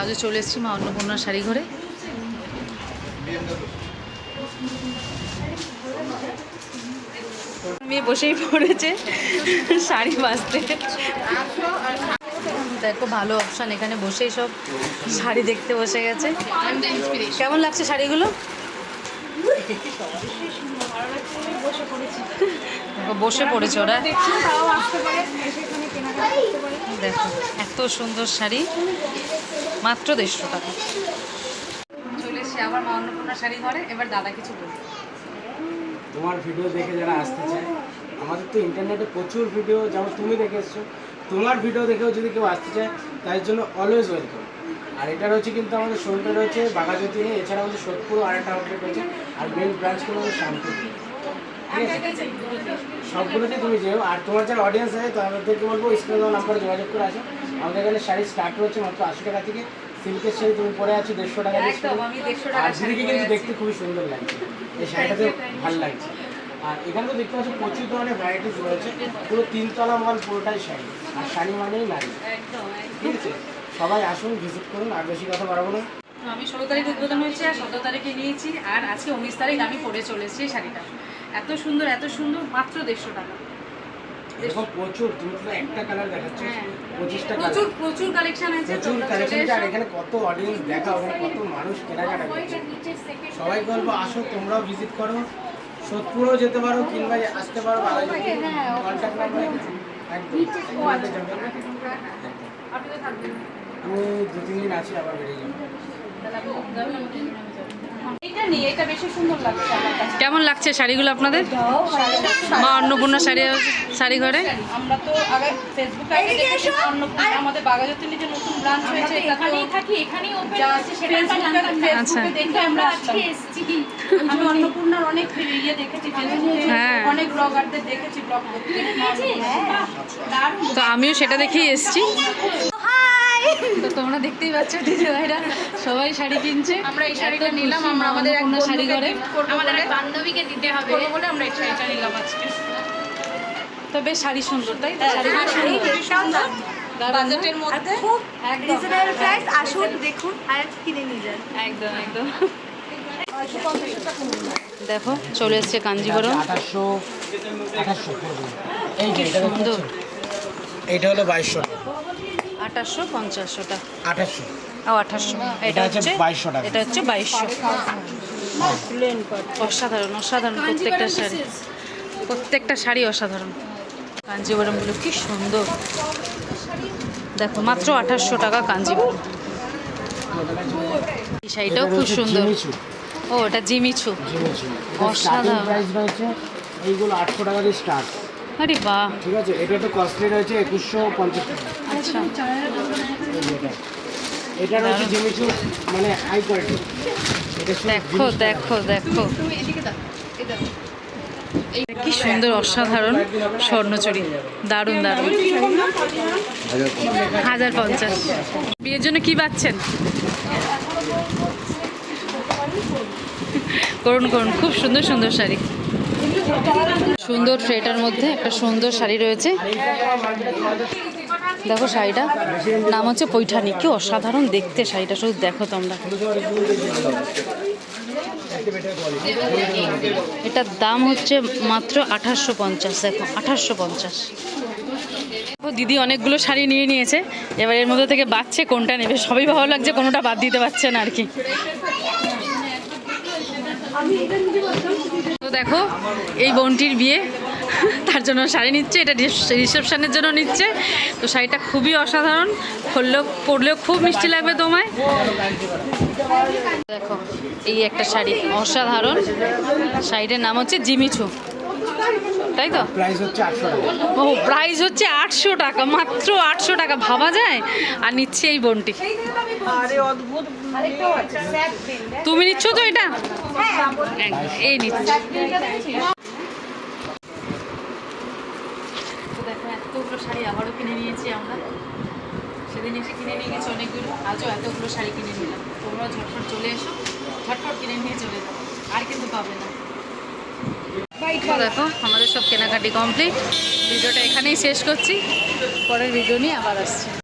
আজও চলে এসেছি মা অন্নপূর্ণার শাড়ি ঘরে। মেয়ে বসেই পড়েছে শাড়ি বাঁচতে। দেখো ভালো অপশান, এখানে বসেই সব শাড়ি দেখতে বসে গেছে। কেমন লাগছে শাড়িগুলো? বসে পড়েছে ওরা। দেখো এত সুন্দর শাড়ি, মাত্র 150 টাকা। চলে এসে আবার মা অন্নপূর্ণা শাড়ি ঘরে। এবার দাদা কিছু বলবে। তোমার ভিডিও দেখে যারা আসতে চায়, আমাদের তো ইন্টারনেটে প্রচুর ভিডিও, যেমন তুমি দেখে এসছো, তোমার ভিডিও দেখেও যদি কেউ আসতে চায় তার জন্য অলওয়েজ ওয়েলকাম। আর এটা রয়েছে কিন্তু আমাদের শোরুমটা রয়েছে বাঘাযতীনে, এছাড়া আমাদের সোদপুর আরেকটা আউটলেট রয়েছে, আর মেন ব্রাঞ্চ কিন্তু আমাদের শান্তিপুর। ঠিক আছে, সবগুলোতে তুমি যেও। আর তোমার যারা অডিয়েন্স আছে তাদেরকে বলবো স্ক্রিনে দেওয়া নাম্বারে যোগাযোগ করে আসো। আমাদের এখানে শাড়ি স্টার্ট হচ্ছে মাত্র 80 টাকা থেকে। সিল্কের শাড়ি তুমি পরে আছো 150 টাকা দিয়ে, আর দিদিকে কিন্তু দেখতে খুবই সুন্দর লাগছে, এই শাড়িটাতে ভালো লাগছে। আর এখানে তো দেখতে পাচ্ছ প্রচুর ধরনের ভ্যারাইটিস রয়েছে, পুরো 3 তলা মল পুরোটাই শাড়ি, আর শাড়ি মানেই নারী। ঠিক আছে, সবাই আসুন, ভিজিট করুন। আর বেশি কথা বাড়াবো না। আমি 16 তারিখ উদ্বোধন হয়েছে আর 17 তারিখে নিয়েছি, আর আজকে 19 তারিখ আমি পরে চলে এসেছি শাড়িটা। এত সুন্দর মাত্র 150 টাকা। এরকম প্রচুর, তুমি তো একটা কালার দেখাচ্ছ, 25টা কালার, প্রচুর কালেকশন আছে, প্রচুর কালেকশন। আর এখানে কত অডিয়েন্স দেখা, ওখানে কত মানুষ কেনাকাটা করছে। সবাই বলবো আসো, তোমরাও ভিজিট করো, সোদপুরেও যেতে পারো কিংবা আসতে পারো বাঘাযতীন। কন্ট্যাক্ট নাম্বার একদম। আমি 2-3 দিন আছি, আবার বেরিয়ে যাবো। এটা বেশি সুন্দর লাগছে আমার কাছে। কেমন লাগছে শাড়িগুলো আপনাদের? মা অন্নপূর্ণা শাড়ি ঘরে আমরা তো আগে ফেসবুকে দেখেছি অন্নপূর্ণা, আমাদের বাঘাযতীনে যে নতুন ব্রাঞ্চ হয়েছে এখানেই থাকি, এখানেই ওপেন আছে, সেটা ফেসবুকে দেখে আমরা আজকে এসেছি। আমি অন্নপূর্ণার অনেক ইয়ে দেখেছি ফেসবুকে, অনেক ব্লগারদের দেখেছি ব্লগ করতে। তো আমিও সেটা দেখেই এসেছি। তো তোমরা দেখতেই পাচ্ছ দিদিভাইরা সবাই শাড়ি কিনছে। আমরা এই শাড়িটা নিলাম, আমরা আমাদের এক শাড়ি ঘরে আমাদের এক বান্ধবীকে দিতে হবে বলে আমরা এই শাড়িটা নিলাম আজকে। তো বেশ শাড়ি সুন্দর, তাই তো? শাড়ি সুন্দর, বাজেটের মধ্যে, একদম রিজনেবল প্রাইস। আসুন দেখুন আর কিনে নিয়ে যান। একদম একদম। দেখো চলে এসেছে কাঞ্জিবরম। 2800 এই যে এটা সুন্দর। এটা হলো 2200 টাকা। 2850 টাকা। 2800 ও 2800। এটা হচ্ছে 2200 টাকা। এটা হচ্ছে 2200। অসাধারণ অসাধারণ প্রত্যেকটা শাড়ি অসাধারণ। কাঞ্জিবরমগুলো কি সুন্দর, দেখো মাত্র 2800 টাকা কাঞ্জিবরম। এই শাড়িটাও খুব সুন্দর। ও এটা জিমিচু, অসাধারণ প্রাইস রয়েছে এইগুলো 800 টাকা দিয়ে স্টার্ট। আরে বাহ, ঠিক আছে, এটা একটু কস্টলি রয়েছে 2150 টাকা। আচ্ছা, এটা রয়েছে জিমিচু, মানে হাই কোয়ালিটি। দেখো দেখো দেখো কি সুন্দর, অসাধারণ স্বর্ণচুরি, দারুণ দারুণ। 1050। বিয়ের জন্য কি পাচ্ছেন? করুন করুন, খুব সুন্দর সুন্দর শাড়ি। সুন্দর ট্রেটার মধ্যে একটা সুন্দর শাড়ি রয়েছে। দেখো শাড়িটা নাম হচ্ছে পৈঠানি, কি অসাধারণ দেখতে শাড়িটা, শুধু দেখো তোমরা। এটার দাম হচ্ছে মাত্র 2850। দেখো 2850। দিদি অনেকগুলো শাড়ি নিয়ে নিয়েছে, এবার এর মধ্যে থেকে বাচ্ছে কোনটা নেবে। সবই ভালো লাগছে, কোনোটা বাদ দিতে পারছে না আর কি। তো দেখো এই বোনটির বিয়ে, তার জন্য শাড়ি নিচ্ছে, এটা রিসেপশনের জন্য নিচ্ছে। তো শাড়িটা খুবই অসাধারণ, পরলেও খুব মিষ্টি লাগবে তোমায়। দেখো এই একটা শাড়ি অসাধারণ, শাড়িটার নাম হচ্ছে জিমিচু, তাই তো? প্রাইস হচ্ছে 800 টাকা। ও প্রাইস হচ্ছে 800 টাকা, মাত্র 800 টাকা, ভাবা যায়? আর নিচ্ছে এই বোনটি। তুমি নিচ্ছ তো এটা? এই নিচ্ছে। দেখো এতগুলো শাড়ি আবারও কিনে নিয়েছি আমরা। সেদিন এসে কিনে নিয়ে গেছি অনেকগুলো, আজও এতগুলো শাড়ি কিনে নিলাম। তোমরাও ঝটফট চলে এসো, ঝটফট কিনে নিয়ে চলে যাও, আর কিন্তু পাবে না। দেখো আমাদের সব কেনাকাটি কমপ্লিট। ভিডিওটা এখানেই শেষ করছি, পরের ভিডিও নিয়ে আবার আসছি।